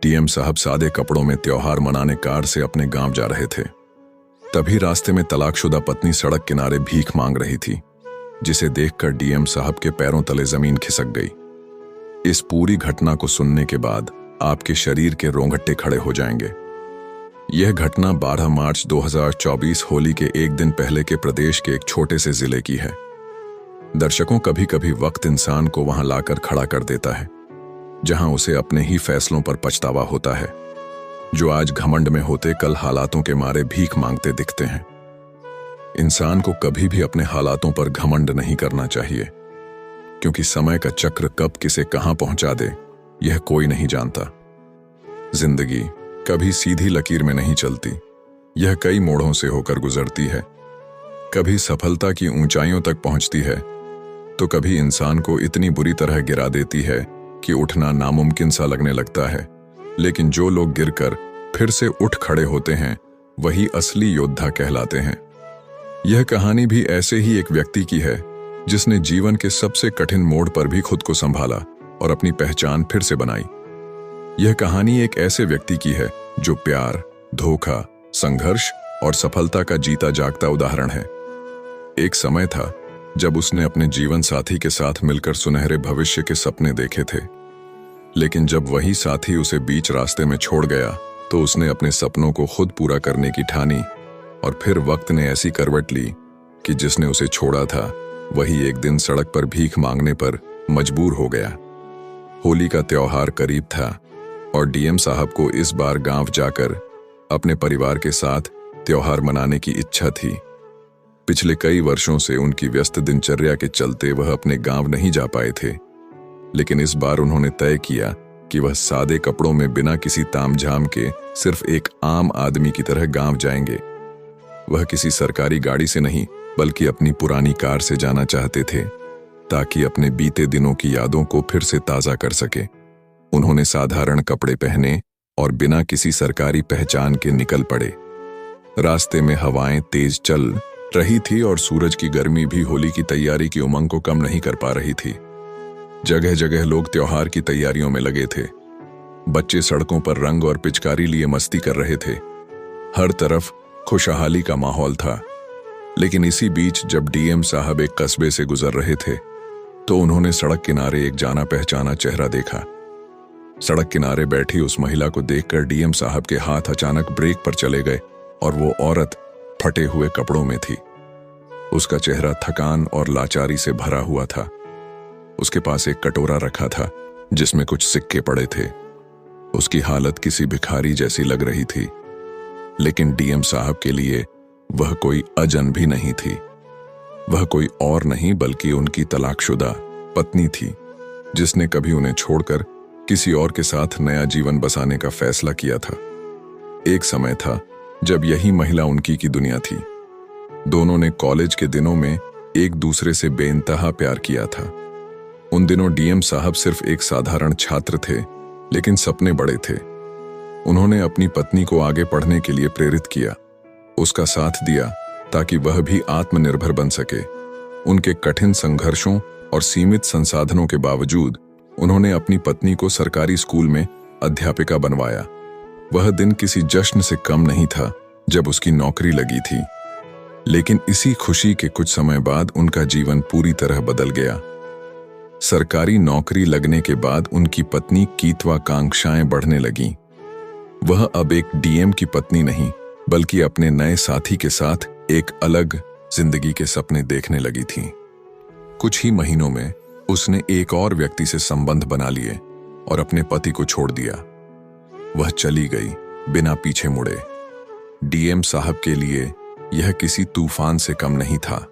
DM साहब सादे कपड़ों में त्योहार मनाने कार से अपने गांव जा रहे थे। तभी रास्ते में तलाकशुदा पत्नी सड़क किनारे भीख मांग रही थी, जिसे देखकर डीएम साहब के पैरों तले जमीन खिसक गई। इस पूरी घटना को सुनने के बाद आपके शरीर के रोंगटे खड़े हो जाएंगे। यह घटना 12 मार्च 2024 होली के एक दिन पहले के प्रदेश के एक छोटे से जिले की है। दर्शकों, कभी कभी वक्त इंसान को वहां लाकर खड़ा कर देता है जहां उसे अपने ही फैसलों पर पछतावा होता है। जो आज घमंड में होते कल हालातों के मारे भीख मांगते दिखते हैं। इंसान को कभी भी अपने हालातों पर घमंड नहीं करना चाहिए, क्योंकि समय का चक्र कब किसे कहां पहुंचा दे यह कोई नहीं जानता। जिंदगी कभी सीधी लकीर में नहीं चलती, यह कई मोड़ों से होकर गुजरती है। कभी सफलता की ऊंचाइयों तक पहुंचती है तो कभी इंसान को इतनी बुरी तरह गिरा देती है कि उठना नामुमकिन सा लगने लगता है। लेकिन जो लोग गिरकर फिर से उठ खड़े होते हैं वही असली योद्धा कहलाते हैं। यह कहानी भी ऐसे ही एक व्यक्ति की है जिसने जीवन के सबसे कठिन मोड़ पर भी खुद को संभाला और अपनी पहचान फिर से बनाई। यह कहानी एक ऐसे व्यक्ति की है जो प्यार, धोखा, संघर्ष और सफलता का जीता जागता उदाहरण है। एक समय था जब उसने अपने जीवन साथी के साथ मिलकर सुनहरे भविष्य के सपने देखे थे, लेकिन जब वही साथी उसे बीच रास्ते में छोड़ गया तो उसने अपने सपनों को खुद पूरा करने की ठानी। और फिर वक्त ने ऐसी करवट ली कि जिसने उसे छोड़ा था वही एक दिन सड़क पर भीख मांगने पर मजबूर हो गया। होली का त्योहार करीब था और डीएम साहब को इस बार गांव जाकर अपने परिवार के साथ त्योहार मनाने की इच्छा थी। पिछले कई वर्षों से उनकी व्यस्त दिनचर्या के चलते वह अपने गांव नहीं जा पाए थे, लेकिन इस बार उन्होंने तय किया कि वह सादे कपड़ों में बिना किसी तामझाम के सिर्फ एक आम आदमी की तरह गांव जाएंगे। वह किसी सरकारी गाड़ी से नहीं बल्कि अपनी पुरानी कार से जाना चाहते थे, ताकि अपने बीते दिनों की यादों को फिर से ताजा कर सके। उन्होंने साधारण कपड़े पहने और बिना किसी सरकारी पहचान के निकल पड़े। रास्ते में हवाएं तेज चल रही थी और सूरज की गर्मी भी होली की तैयारी की उमंग को कम नहीं कर पा रही थी। जगह जगह लोग त्योहार की तैयारियों में लगे थे। बच्चे सड़कों पर रंग और पिचकारी लिए मस्ती कर रहे थे। हर तरफ खुशहाली का माहौल था। लेकिन इसी बीच जब डीएम साहब एक कस्बे से गुजर रहे थे तो उन्होंने सड़क किनारे एक जाना पहचाना चेहरा देखा। सड़क किनारे बैठी उस महिला को देखकर डीएम साहब के हाथ अचानक ब्रेक पर चले गए और वो औरत फटे हुए कपड़ों में थी। उसका चेहरा थकान और लाचारी से भरा हुआ था। उसके पास एक कटोरा रखा था जिसमें कुछ सिक्के पड़े थे। उसकी हालत किसी भिखारी जैसी लग रही थी, लेकिन डीएम साहब के लिए वह कोई अजन भी नहीं थी। वह कोई और नहीं बल्कि उनकी तलाकशुदा पत्नी थी, जिसने कभी उन्हें छोड़कर किसी और के साथ नया जीवन बसाने का फैसला किया था। एक समय था जब यही महिला उनकी की दुनिया थी। दोनों ने कॉलेज के दिनों में एक दूसरे से बेइंतहा प्यार किया था। उन दिनों डीएम साहब सिर्फ एक साधारण छात्र थे, लेकिन सपने बड़े थे। उन्होंने अपनी पत्नी को आगे पढ़ने के लिए प्रेरित किया, उसका साथ दिया ताकि वह भी आत्मनिर्भर बन सके। उनके कठिन संघर्षों और सीमित संसाधनों के बावजूद उन्होंने अपनी पत्नी को सरकारी स्कूल में अध्यापिका बनवाया। वह दिन किसी जश्न से कम नहीं था जब उसकी नौकरी लगी थी, लेकिन इसी खुशी के कुछ समय बाद उनका जीवन पूरी तरह बदल गया। सरकारी नौकरी लगने के बाद उनकी पत्नी की महत्वाकांक्षाएं बढ़ने लगीं। वह अब एक डीएम की पत्नी नहीं बल्कि अपने नए साथी के साथ एक अलग जिंदगी के सपने देखने लगी थी। कुछ ही महीनों में उसने एक और व्यक्ति से संबंध बना लिए और अपने पति को छोड़ दिया। वह चली गई बिना पीछे मुड़े। डीएम साहब के लिए यह किसी तूफान से कम नहीं था,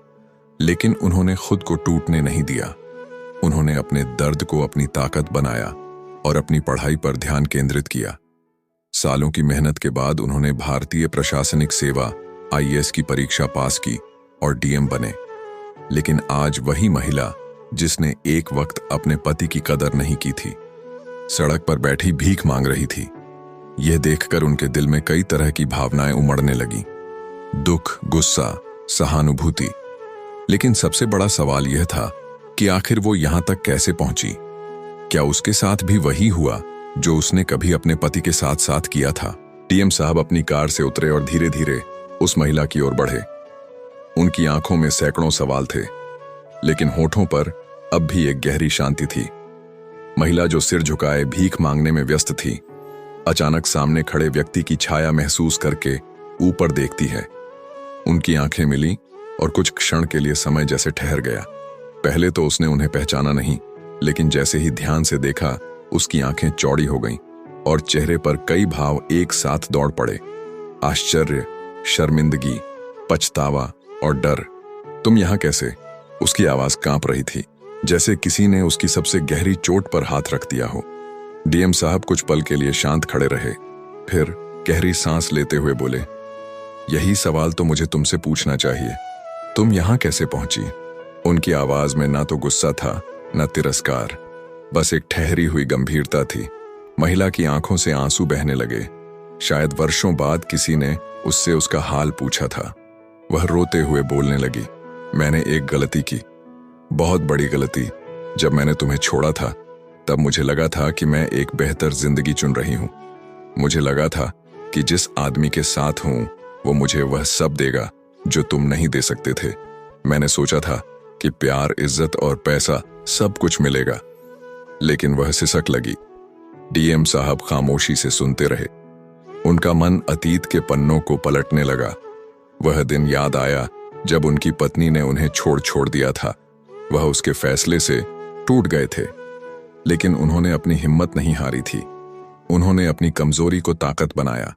लेकिन उन्होंने खुद को टूटने नहीं दिया। उन्होंने अपने दर्द को अपनी ताकत बनाया और अपनी पढ़ाई पर ध्यान केंद्रित किया। सालों की मेहनत के बाद उन्होंने भारतीय प्रशासनिक सेवा आईएएस की परीक्षा पास की और डीएम बने। लेकिन आज वही महिला जिसने एक वक्त अपने पति की कदर नहीं की थी, सड़क पर बैठी भीख मांग रही थी। यह देखकर उनके दिल में कई तरह की भावनाएं उमड़ने लगी, दुख, गुस्सा, सहानुभूति। लेकिन सबसे बड़ा सवाल यह था कि आखिर वो यहां तक कैसे पहुंची? क्या उसके साथ भी वही हुआ जो उसने कभी अपने पति के साथ साथ किया था। डीएम साहब अपनी कार से उतरे और धीरे धीरे उस महिला की ओर बढ़े। उनकी आंखों में सैकड़ों सवाल थे, लेकिन होठों पर अब भी एक गहरी शांति थी। महिला जो सिर झुकाए भीख मांगने में व्यस्त थी, अचानक सामने खड़े व्यक्ति की छाया महसूस करके ऊपर देखती है। उनकी आंखें मिली और कुछ क्षण के लिए समय जैसे ठहर गया। पहले तो उसने उन्हें पहचाना नहीं, लेकिन जैसे ही ध्यान से देखा, उसकी आंखें चौड़ी हो गईं और चेहरे पर कई भाव एक साथ दौड़ पड़े। आश्चर्य, शर्मिंदगी, पछतावा और डर। तुम यहां कैसे? उसकी आवाज कांप रही थी, जैसे किसी ने उसकी सबसे गहरी चोट पर हाथ रख दिया हो। डीएम साहब कुछ पल के लिए शांत खड़े रहे, फिर गहरी सांस लेते हुए बोले, यही सवाल तो मुझे तुमसे पूछना चाहिए, तुम यहां कैसे पहुंची? उनकी आवाज में ना तो गुस्सा था, न तिरस्कार, बस एक ठहरी हुई गंभीरता थी। महिला की आंखों से आंसू बहने लगे। शायद वर्षों बाद किसी ने उससे उसका हाल पूछा था। वह रोते हुए बोलने लगी, मैंने एक गलती की, बहुत बड़ी गलती। जब मैंने तुम्हें छोड़ा था, तब मुझे लगा था कि मैं एक बेहतर जिंदगी चुन रही हूं। मुझे लगा था कि जिस आदमी के साथ हूं, वो मुझे वह सब देगा जो तुम नहीं दे सकते थे। मैंने सोचा था कि प्यार, इज्जत और पैसा सब कुछ मिलेगा, लेकिन वह सिसक लगी। डीएम साहब खामोशी से सुनते रहे। उनका मन अतीत के पन्नों को पलटने लगा। वह दिन याद आया जब उनकी पत्नी ने उन्हें छोड़ दिया था। वह उसके फैसले से टूट गए थे, लेकिन उन्होंने अपनी हिम्मत नहीं हारी थी। उन्होंने अपनी कमजोरी को ताकत बनाया,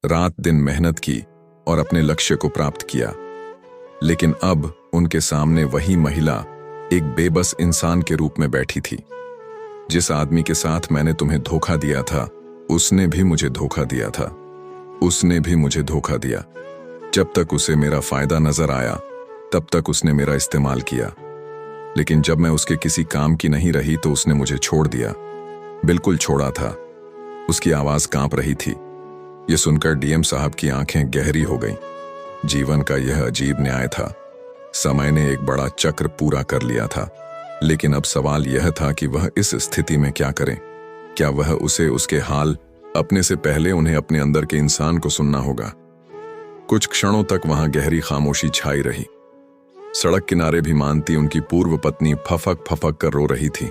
रात दिन मेहनत की और अपने लक्ष्य को प्राप्त किया। लेकिन अब उनके सामने वही महिला एक बेबस इंसान के रूप में बैठी थी। जिस आदमी के साथ मैंने तुम्हें धोखा दिया था, उसने भी मुझे धोखा दिया था। उसने भी मुझे धोखा दिया। जब तक उसे मेरा फायदा नजर आया, तब तक उसने मेरा इस्तेमाल किया। लेकिन जब मैं उसके किसी काम की नहीं रही, तो उसने मुझे छोड़ दिया। बिल्कुल छोड़ा था। उसकी आवाज कांप रही थी। यह सुनकर डीएम साहब की आंखें गहरी हो गईं। जीवन का यह अजीब न्याय था। समय ने एक बड़ा चक्र पूरा कर लिया था, लेकिन अब सवाल यह था कि वह इस स्थिति में क्या करें। क्या वह उसे उसके हाल अपने से पहले उन्हें अपने अंदर के इंसान को सुनना होगा? कुछ क्षणों तक वहां गहरी खामोशी छाई रही। सड़क किनारे भी मानती उनकी पूर्व पत्नी फफक फफक कर रो रही थी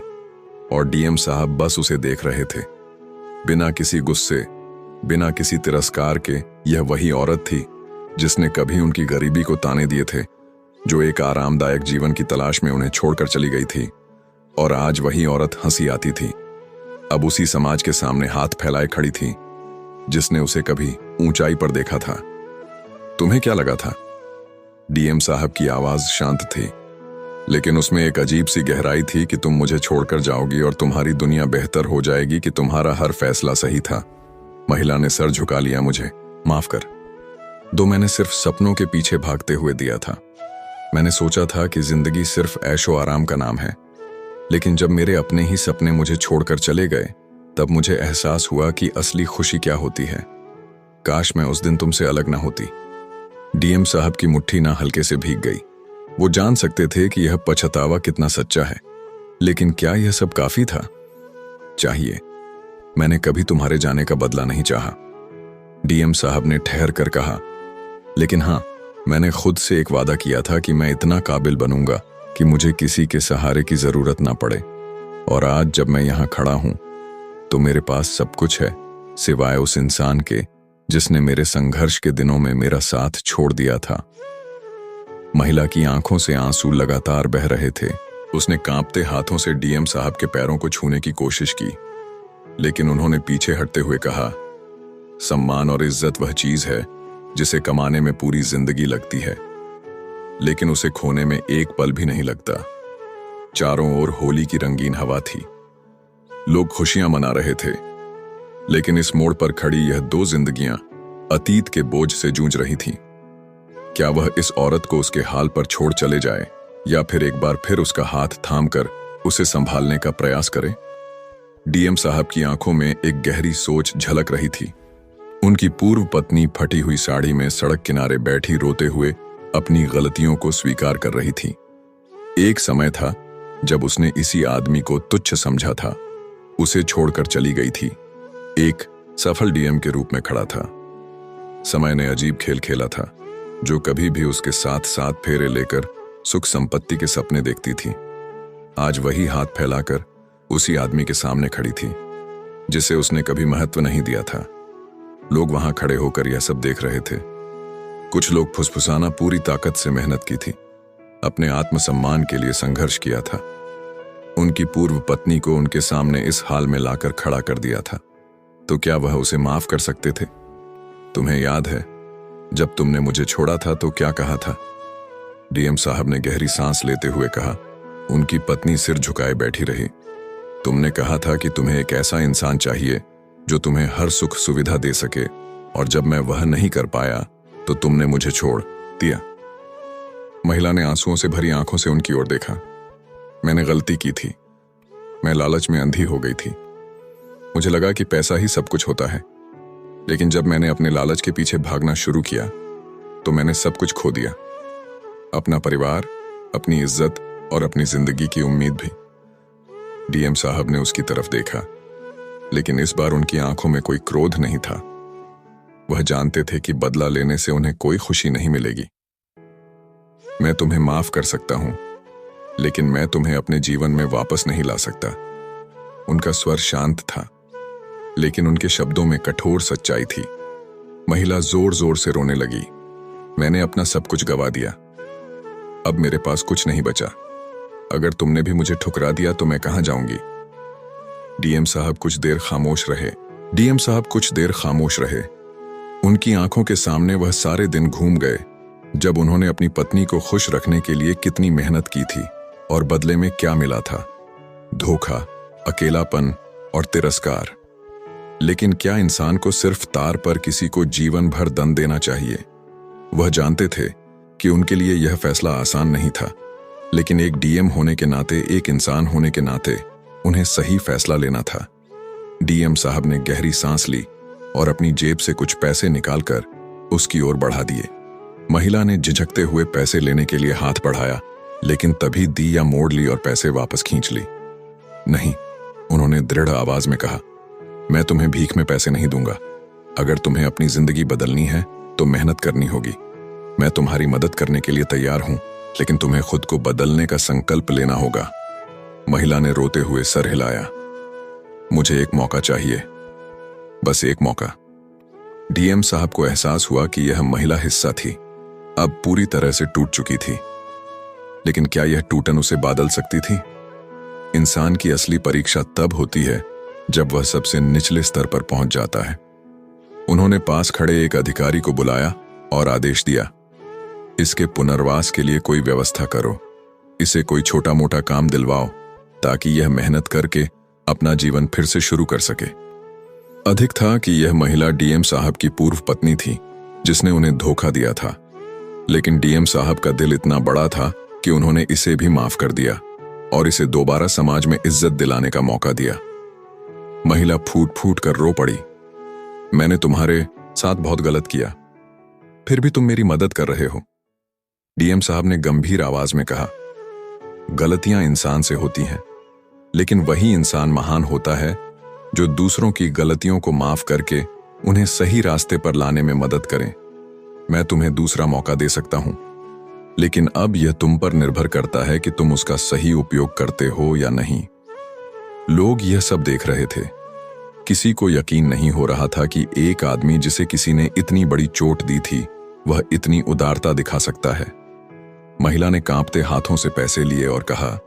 और डीएम साहब बस उसे देख रहे थे। बिना किसी गुस्से, बिना किसी तिरस्कार के, यह वही औरत थी जिसने कभी उनकी गरीबी को ताने दिए थे, जो एक आरामदायक जीवन की तलाश में उन्हें छोड़कर चली गई थी। और आज वही औरत हंसी आती थी। अब उसी समाज के सामने हाथ फैलाए खड़ी थी जिसने उसे कभी ऊंचाई पर देखा था। तुम्हें क्या लगा था? डीएम साहब की आवाज शांत थी, लेकिन उसमें एक अजीब सी गहराई थी कि तुम मुझे छोड़कर जाओगी और तुम्हारी दुनिया बेहतर हो जाएगी, कि तुम्हारा हर फैसला सही था। महिला ने सर झुका लिया। मुझे माफ कर दो, मैंने सिर्फ सपनों के पीछे भागते हुए दिया था। मैंने सोचा था कि जिंदगी सिर्फ ऐशो आराम का नाम है, लेकिन जब मेरे अपने ही सपने मुझे छोड़कर चले गए, तब मुझे एहसास हुआ कि असली खुशी क्या होती है। काश मैं उस दिन तुमसे अलग ना होती। डीएम साहब की मुट्ठी ना हल्के से भीग गई। वो जान सकते थे कि यह पछतावा कितना सच्चा है, लेकिन क्या यह सब काफी था? चाहिए। मैंने कभी तुम्हारे जाने का बदला नहीं चाहा, डीएम साहब ने ठहर कर कहा, लेकिन हाँ, मैंने खुद से एक वादा किया था कि मैं इतना काबिल बनूंगा कि मुझे किसी के सहारे की जरूरत ना पड़े। और आज जब मैं यहां खड़ा हूं, तो मेरे पास सब कुछ है, सिवाय उस इंसान के जिसने मेरे संघर्ष के दिनों में मेरा साथ छोड़ दिया था। महिला की आंखों से आंसू लगातार बह रहे थे। उसने कांपते हाथों से डीएम साहब के पैरों को छूने की कोशिश की, लेकिन उन्होंने पीछे हटते हुए कहा, सम्मान और इज्जत वह चीज है जिसे कमाने में पूरी जिंदगी लगती है, लेकिन उसे खोने में एक पल भी नहीं लगता। चारों ओर होली की रंगीन हवा थी। लोग खुशियां मना रहे थे, लेकिन इस मोड़ पर खड़ी यह दो जिंदगियां अतीत के बोझ से जूझ रही थीं। क्या वह इस औरत को उसके हाल पर छोड़ चले जाए, या फिर एक बार फिर उसका हाथ थामकर उसे संभालने का प्रयास करे? डीएम साहब की आंखों में एक गहरी सोच झलक रही थी। उनकी पूर्व पत्नी फटी हुई साड़ी में सड़क किनारे बैठी रोते हुए अपनी गलतियों को स्वीकार कर रही थी। एक समय था जब उसने इसी आदमी को तुच्छ समझा था, उसे छोड़कर चली गई थी। एक सफल डीएम के रूप में खड़ा था। समय ने अजीब खेल खेला था। जो कभी भी उसके साथ साथ फेरे लेकर सुख संपत्ति के सपने देखती थी, आज वही हाथ फैलाकर उसी आदमी के सामने खड़ी थी जिसे उसने कभी महत्व नहीं दिया था। लोग वहां खड़े होकर यह सब देख रहे थे। कुछ लोग फुसफुसाना पूरी ताकत से मेहनत की थी, अपने आत्मसम्मान के लिए संघर्ष किया था। उनकी पूर्व पत्नी को उनके सामने इस हाल में लाकर खड़ा कर दिया था, तो क्या वह उसे माफ कर सकते थे? तुम्हें याद है जब तुमने मुझे छोड़ा था तो क्या कहा था? डीएम साहब ने गहरी सांस लेते हुए कहा। उनकी पत्नी सिर झुकाए बैठी रही। तुमने कहा था कि तुम्हें एक ऐसा इंसान चाहिए जो तुम्हें हर सुख सुविधा दे सके, और जब मैं वह नहीं कर पाया तो तुमने मुझे छोड़ दिया। महिला ने आंसुओं से भरी आंखों से उनकी ओर देखा। मैंने गलती की थी। मैं लालच में अंधी हो गई थी। मुझे लगा कि पैसा ही सब कुछ होता है, लेकिन जब मैंने अपने लालच के पीछे भागना शुरू किया तो मैंने सब कुछ खो दिया। अपना परिवार, अपनी इज्जत और अपनी जिंदगी की उम्मीद भी। डीएम साहब ने उसकी तरफ देखा, लेकिन इस बार उनकी आंखों में कोई क्रोध नहीं था। वह जानते थे कि बदला लेने से उन्हें कोई खुशी नहीं मिलेगी। मैं तुम्हें माफ कर सकता हूं, लेकिन मैं तुम्हें अपने जीवन में वापस नहीं ला सकता। उनका स्वर शांत था, लेकिन उनके शब्दों में कठोर सच्चाई थी। महिला जोर जोर से रोने लगी। मैंने अपना सब कुछ गवा दिया। अब मेरे पास कुछ नहीं बचा। अगर तुमने भी मुझे ठुकरा दिया तो मैं कहां जाऊंगी? डीएम साहब कुछ देर खामोश रहे। उनकी आंखों के सामने वह सारे दिन घूम गए जब उन्होंने अपनी पत्नी को खुश रखने के लिए कितनी मेहनत की थी और बदले में क्या मिला था। धोखा, अकेलापन और तिरस्कार। लेकिन क्या इंसान को सिर्फ तार पर किसी को जीवन भर दंड देना चाहिए? वह जानते थे कि उनके लिए यह फैसला आसान नहीं था, लेकिन एक डीएम होने के नाते, एक इंसान होने के नाते उन्हें सही फैसला लेना था। डीएम साहब ने गहरी सांस ली और अपनी जेब से कुछ पैसे निकालकर उसकी ओर बढ़ा दिए। महिला ने झिझकते हुए पैसे लेने के लिए हाथ बढ़ाया, लेकिन तभी दिया मोड़ ली और पैसे वापस खींच ली। नहीं, उन्होंने दृढ़ आवाज में कहा, मैं तुम्हें भीख में पैसे नहीं दूंगा। अगर तुम्हें अपनी जिंदगी बदलनी है तो मेहनत करनी होगी। मैं तुम्हारी मदद करने के लिए तैयार हूं, लेकिन तुम्हें खुद को बदलने का संकल्प लेना होगा। महिला ने रोते हुए सर हिलाया। मुझे एक मौका चाहिए, बस एक मौका। डीएम साहब को एहसास हुआ कि यह महिला हिस्सा थी, अब पूरी तरह से टूट चुकी थी। लेकिन क्या यह टूटन उसे बदल सकती थी? इंसान की असली परीक्षा तब होती है जब वह सबसे निचले स्तर पर पहुंच जाता है। उन्होंने पास खड़े एक अधिकारी को बुलाया और आदेश दिया, इसके पुनर्वास के लिए कोई व्यवस्था करो। इसे कोई छोटा मोटा काम दिलवाओ ताकि यह मेहनत करके अपना जीवन फिर से शुरू कर सके। अधिक था कि यह महिला डीएम साहब की पूर्व पत्नी थी जिसने उन्हें धोखा दिया था, लेकिन डीएम साहब का दिल इतना बड़ा था कि उन्होंने इसे भी माफ कर दिया और इसे दोबारा समाज में इज्जत दिलाने का मौका दिया। महिला फूट फूट कर रो पड़ी। मैंने तुम्हारे साथ बहुत गलत किया, फिर भी तुम मेरी मदद कर रहे हो। डीएम साहब ने गंभीर आवाज में कहा, गलतियां इंसान से होती हैं, लेकिन वही इंसान महान होता है जो दूसरों की गलतियों को माफ करके उन्हें सही रास्ते पर लाने में मदद करें। मैं तुम्हें दूसरा मौका दे सकता हूं, लेकिन अब यह तुम पर निर्भर करता है कि तुम उसका सही उपयोग करते हो या नहीं। लोग यह सब देख रहे थे। किसी को यकीन नहीं हो रहा था कि एक आदमी जिसे किसी ने इतनी बड़ी चोट दी थी, वह इतनी उदारता दिखा सकता है। महिला ने कांपते हाथों से पैसे लिए और कहा,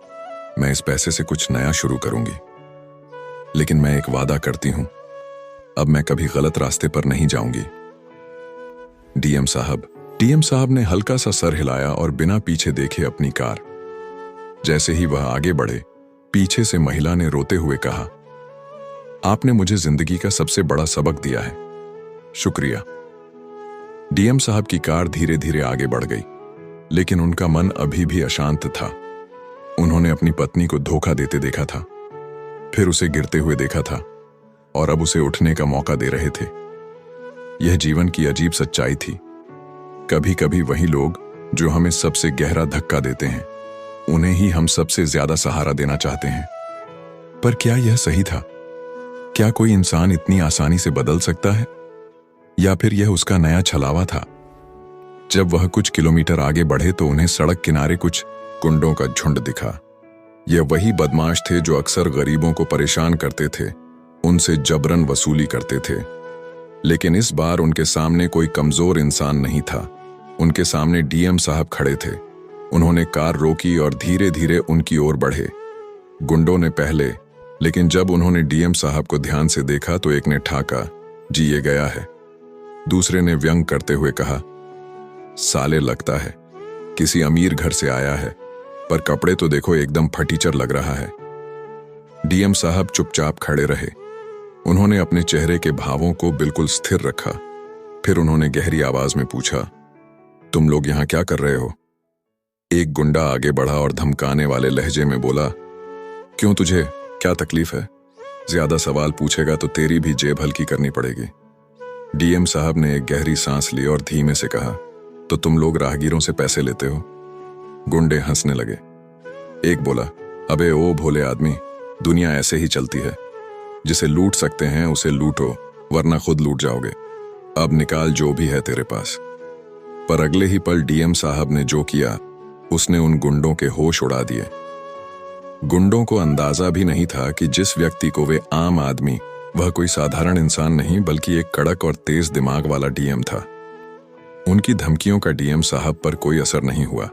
मैं इस पैसे से कुछ नया शुरू करूंगी, लेकिन मैं एक वादा करती हूं, अब मैं कभी गलत रास्ते पर नहीं जाऊंगी। डीएम साहब ने हल्का सा सर हिलाया और बिना पीछे देखे अपनी कार। जैसे ही वह आगे बढ़े, पीछे से महिला ने रोते हुए कहा, आपने मुझे जिंदगी का सबसे बड़ा सबक दिया है, शुक्रिया। डीएम साहब की कार धीरे धीरे आगे बढ़ गई, लेकिन उनका मन अभी भी अशांत था। उन्होंने अपनी पत्नी को धोखा देते देखा था, फिर उसे गिरते हुए देखा था, और अब उसे उठने का मौका दे रहे थे। यह जीवन की अजीब सच्चाई थी। कभी कभी वही लोग जो हमें सबसे गहरा धक्का देते हैं, उन्हें ही हम सबसे ज्यादा सहारा देना चाहते हैं। पर क्या यह सही था? क्या कोई इंसान इतनी आसानी से बदल सकता है, या फिर यह उसका नया छलावा था? जब वह कुछ किलोमीटर आगे बढ़े तो उन्हें सड़क किनारे कुछ गुंडों का झुंड दिखा। यह वही बदमाश थे जो अक्सर गरीबों को परेशान करते थे, उनसे जबरन वसूली करते थे। लेकिन इस बार उनके सामने कोई कमजोर इंसान नहीं था। उनके सामने डीएम साहब खड़े थे। उन्होंने कार रोकी और धीरे धीरे उनकी ओर बढ़े। गुंडों ने पहले, लेकिन जब उन्होंने डीएम साहब को ध्यान से देखा तो एक ने ठाका, जी ये गया है। दूसरे ने व्यंग करते हुए कहा, साले लगता है किसी अमीर घर से आया है, पर कपड़े तो देखो एकदम फटीचर लग रहा है। डीएम साहब चुपचाप खड़े रहे। उन्होंने अपने चेहरे के भावों को बिल्कुल स्थिर रखा। फिर उन्होंने गहरी आवाज में पूछा, तुम लोग यहां क्या कर रहे हो? एक गुंडा आगे बढ़ा और धमकाने वाले लहजे में बोला, क्यों, तुझे क्या तकलीफ है? ज्यादा सवाल पूछेगा तो तेरी भी जेब हल्की करनी पड़ेगी। डीएम साहब ने एक गहरी सांस ली और धीमे से कहा, तो तुम लोग राहगीरों से पैसे लेते हो? गुंडे हंसने लगे। एक बोला, अबे ओ भोले आदमी, दुनिया ऐसे ही चलती है। जिसे लूट सकते हैं उसे लूटो, वरना खुद लूट जाओगे। अब निकाल जो भी है तेरे पास। पर अगले ही पल डीएम साहब ने जो किया, उसने उन गुंडों के होश उड़ा दिए। गुंडों को अंदाजा भी नहीं था कि जिस व्यक्ति को वे आम आदमी, वह कोई साधारण इंसान नहीं बल्कि एक कड़क और तेज दिमाग वाला डीएम था। उनकी धमकियों का डीएम साहब पर कोई असर नहीं हुआ।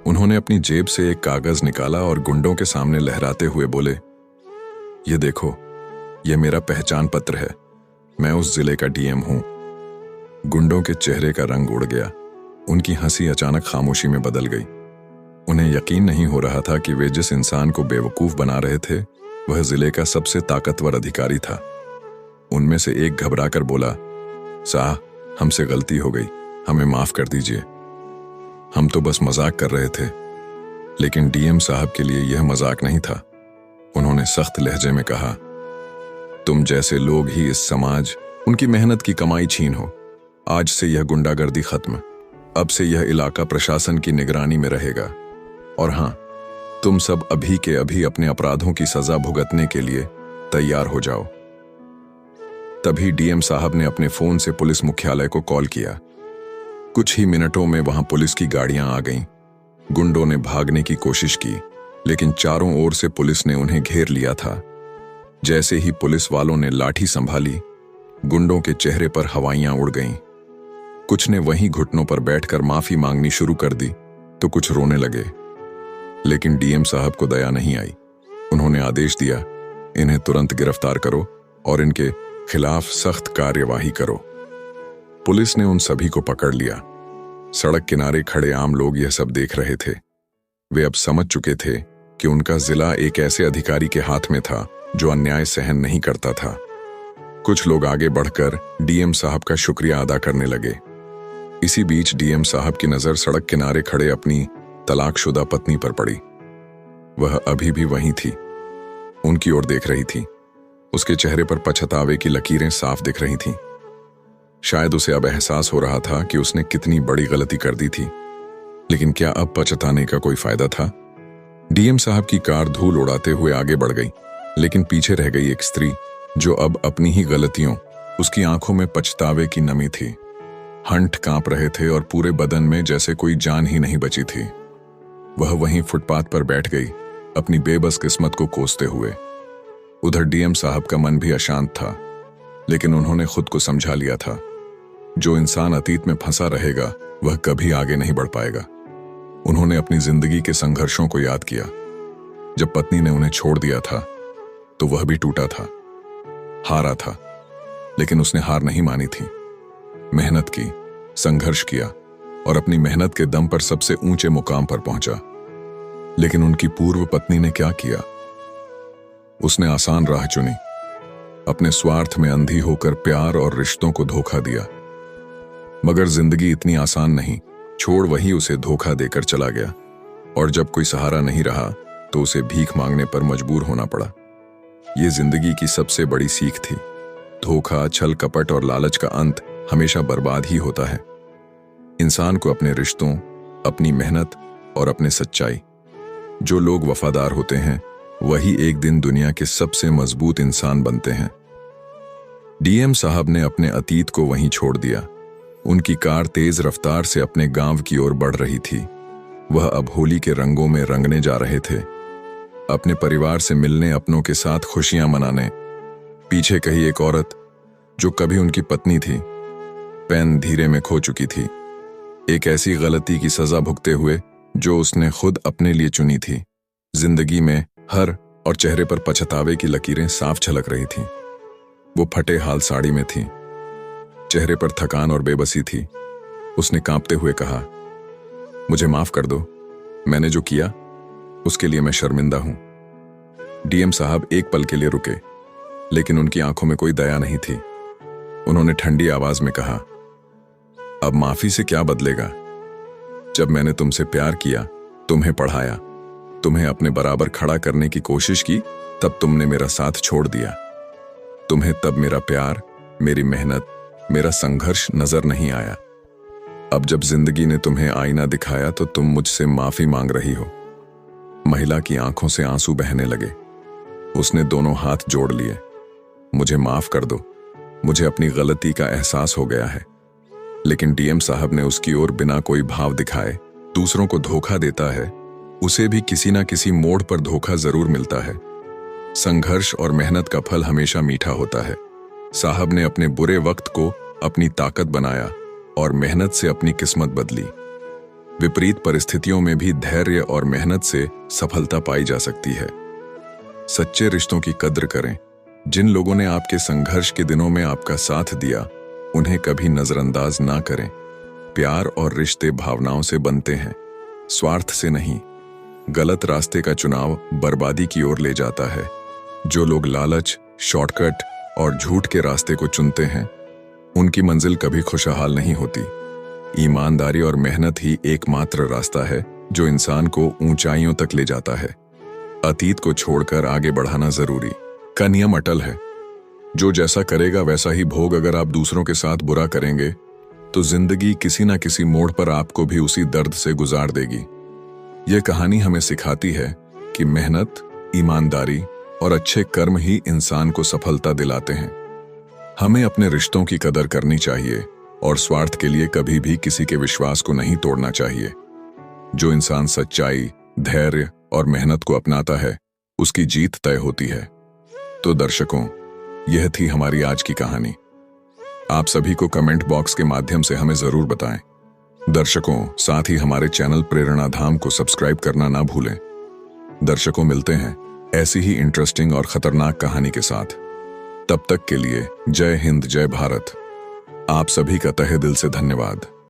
उन्होंने अपनी जेब से एक कागज निकाला और गुंडों के सामने लहराते हुए बोले, ये देखो, यह मेरा पहचान पत्र है। मैं उस जिले का डीएम हूं। गुंडों के चेहरे का रंग उड़ गया। उनकी हंसी अचानक खामोशी में बदल गई। उन्हें यकीन नहीं हो रहा था कि वे जिस इंसान को बेवकूफ बना रहे थे, वह जिले का सबसे ताकतवर अधिकारी था। उनमें से एक घबराकर बोला, साहब, हमसे गलती हो गई, हमें माफ कर दीजिए। हम तो बस मजाक कर रहे थे। लेकिन डीएम साहब के लिए यह मजाक नहीं था। उन्होंने सख्त लहजे में कहा, तुम जैसे लोग ही इस समाज, उनकी मेहनत की कमाई छीन हो। आज से यह गुंडागर्दी खत्म। अब से यह इलाका प्रशासन की निगरानी में रहेगा। और हां, तुम सब अभी के अभी अपने अपराधों की सजा भुगतने के लिए तैयार हो जाओ। तभी डीएम साहब ने अपने फोन से पुलिस मुख्यालय को कॉल किया। कुछ ही मिनटों में वहां पुलिस की गाड़ियां आ गईं। गुंडों ने भागने की कोशिश की, लेकिन चारों ओर से पुलिस ने उन्हें घेर लिया था। जैसे ही पुलिस वालों ने लाठी संभाली, गुंडों के चेहरे पर हवाइयां उड़ गईं। कुछ ने वहीं घुटनों पर बैठकर माफी मांगनी शुरू कर दी, तो कुछ रोने लगे। लेकिन डीएम साहब को दया नहीं आई। उन्होंने आदेश दिया, इन्हें तुरंत गिरफ्तार करो और इनके खिलाफ सख्त कार्यवाही करो। पुलिस ने उन सभी को पकड़ लिया। सड़क किनारे खड़े आम लोग यह सब देख रहे थे। वे अब समझ चुके थे कि उनका जिला एक ऐसे अधिकारी के हाथ में था जो अन्याय सहन नहीं करता था। कुछ लोग आगे बढ़कर डीएम साहब का शुक्रिया अदा करने लगे। इसी बीच डीएम साहब की नजर सड़क किनारे खड़े अपनी तलाकशुदा पत्नी पर पड़ी। वह अभी भी वहीं थी, उनकी ओर देख रही थी। उसके चेहरे पर पछतावे की लकीरें साफ दिख रही थीं। शायद उसे अब एहसास हो रहा था कि उसने कितनी बड़ी गलती कर दी थी। लेकिन क्या अब पछताने का कोई फायदा था? डीएम साहब की कार धूल उड़ाते हुए आगे बढ़ गई, लेकिन पीछे रह गई एक स्त्री जो अब अपनी ही गलतियों, उसकी आंखों में पछतावे की नमी थी। हंठ कांप रहे थे और पूरे बदन में जैसे कोई जान ही नहीं बची थी। वह वहीं फुटपाथ पर बैठ गई, अपनी बेबस किस्मत को कोसते हुए। उधर डीएम साहब का मन भी अशांत था, लेकिन उन्होंने खुद को समझा लिया था, जो इंसान अतीत में फंसा रहेगा वह कभी आगे नहीं बढ़ पाएगा। उन्होंने अपनी जिंदगी के संघर्षों को याद किया। जब पत्नी ने उन्हें छोड़ दिया था तो वह भी टूटा था, हारा था, लेकिन उसने हार नहीं मानी थी। मेहनत की, संघर्ष किया और अपनी मेहनत के दम पर सबसे ऊंचे मुकाम पर पहुंचा। लेकिन उनकी पूर्व पत्नी ने क्या किया? उसने आसान राह चुनी, अपने स्वार्थ में अंधी होकर प्यार और रिश्तों को धोखा दिया। मगर जिंदगी इतनी आसान नहीं, छोड़ वही उसे धोखा देकर चला गया। और जब कोई सहारा नहीं रहा तो उसे भीख मांगने पर मजबूर होना पड़ा। ये जिंदगी की सबसे बड़ी सीख थी। धोखा, छल कपट और लालच का अंत हमेशा बर्बाद ही होता है। इंसान को अपने रिश्तों, अपनी मेहनत और अपने सच्चाई, जो लोग वफादार होते हैं वही एक दिन दुनिया के सबसे मजबूत इंसान बनते हैं। डीएम साहब ने अपने अतीत को वहीं छोड़ दिया। उनकी कार तेज रफ्तार से अपने गांव की ओर बढ़ रही थी। वह अब होली के रंगों में रंगने जा रहे थे, अपने परिवार से मिलने, अपनों के साथ खुशियां मनाने। पीछे कहीं एक औरत जो कभी उनकी पत्नी थी, पैन धीरे में खो चुकी थी, एक ऐसी गलती की सजा भुगते हुए जो उसने खुद अपने लिए चुनी थी। जिंदगी में हर और चेहरे पर पछतावे की लकीरें साफ झलक रही थीं। वो फटे हाल साड़ी में थी, चेहरे पर थकान और बेबसी थी। उसने कांपते हुए कहा, मुझे माफ कर दो, मैंने जो किया उसके लिए मैं शर्मिंदा हूं। डीएम साहब एक पल के लिए रुके, लेकिन उनकी आंखों में कोई दया नहीं थी। उन्होंने ठंडी आवाज में कहा, अब माफी से क्या बदलेगा? जब मैंने तुमसे प्यार किया, तुम्हें पढ़ाया, तुम्हें अपने बराबर खड़ा करने की कोशिश की, तब तुमने मेरा साथ छोड़ दिया। तुम्हें तब मेरा प्यार, मेरी मेहनत, मेरा संघर्ष नजर नहीं आया। अब जब जिंदगी ने तुम्हें आईना दिखाया तो तुम मुझसे माफी मांग रही हो। महिला की आंखों से आंसू बहने लगे। उसने दोनों हाथ जोड़ लिए। मुझे माफ कर दो, मुझे अपनी गलती का एहसास हो गया है। लेकिन डीएम साहब ने उसकी ओर बिना कोई भाव दिखाए, दूसरों को धोखा देता है, उसे भी किसी ना किसी मोड़ पर धोखा जरूर मिलता है। संघर्ष और मेहनत का फल हमेशा मीठा होता है। साहब ने अपने बुरे वक्त को अपनी ताकत बनाया और मेहनत से अपनी किस्मत बदली। विपरीत परिस्थितियों में भी धैर्य और मेहनत से सफलता पाई जा सकती है। सच्चे रिश्तों की कद्र करें। जिन लोगों ने आपके संघर्ष के दिनों में आपका साथ दिया, उन्हें कभी नजरअंदाज ना करें। प्यार और रिश्ते भावनाओं से बनते हैं, स्वार्थ से नहीं। गलत रास्ते का चुनाव बर्बादी की ओर ले जाता है। जो लोग लालच, शॉर्टकट और झूठ के रास्ते को चुनते हैं, उनकी मंजिल कभी खुशहाल नहीं होती। ईमानदारी और मेहनत ही एकमात्र रास्ता है जो इंसान को ऊंचाइयों तक ले जाता है। अतीत को छोड़कर आगे बढ़ाना जरूरी का नियम अटल है। जो जैसा करेगा वैसा ही भोग। अगर आप दूसरों के साथ बुरा करेंगे तो जिंदगी किसी ना किसी मोड़ पर आपको भी उसी दर्द से गुजार देगी। यह कहानी हमें सिखाती है कि मेहनत, ईमानदारी और अच्छे कर्म ही इंसान को सफलता दिलाते हैं। हमें अपने रिश्तों की कदर करनी चाहिए और स्वार्थ के लिए कभी भी किसी के विश्वास को नहीं तोड़ना चाहिए। जो इंसान सच्चाई, धैर्य और मेहनत को अपनाता है, उसकी जीत तय होती है। तो दर्शकों, यह थी हमारी आज की कहानी। आप सभी को कमेंट बॉक्स के माध्यम से हमें जरूर बताएं। दर्शकों, साथ ही हमारे चैनल प्रेरणा धाम को सब्सक्राइब करना ना भूलें। दर्शकों, मिलते हैं ऐसी ही इंटरेस्टिंग और खतरनाक कहानी के साथ। तब तक के लिए जय हिंद, जय भारत। आप सभी का तहे दिल से धन्यवाद।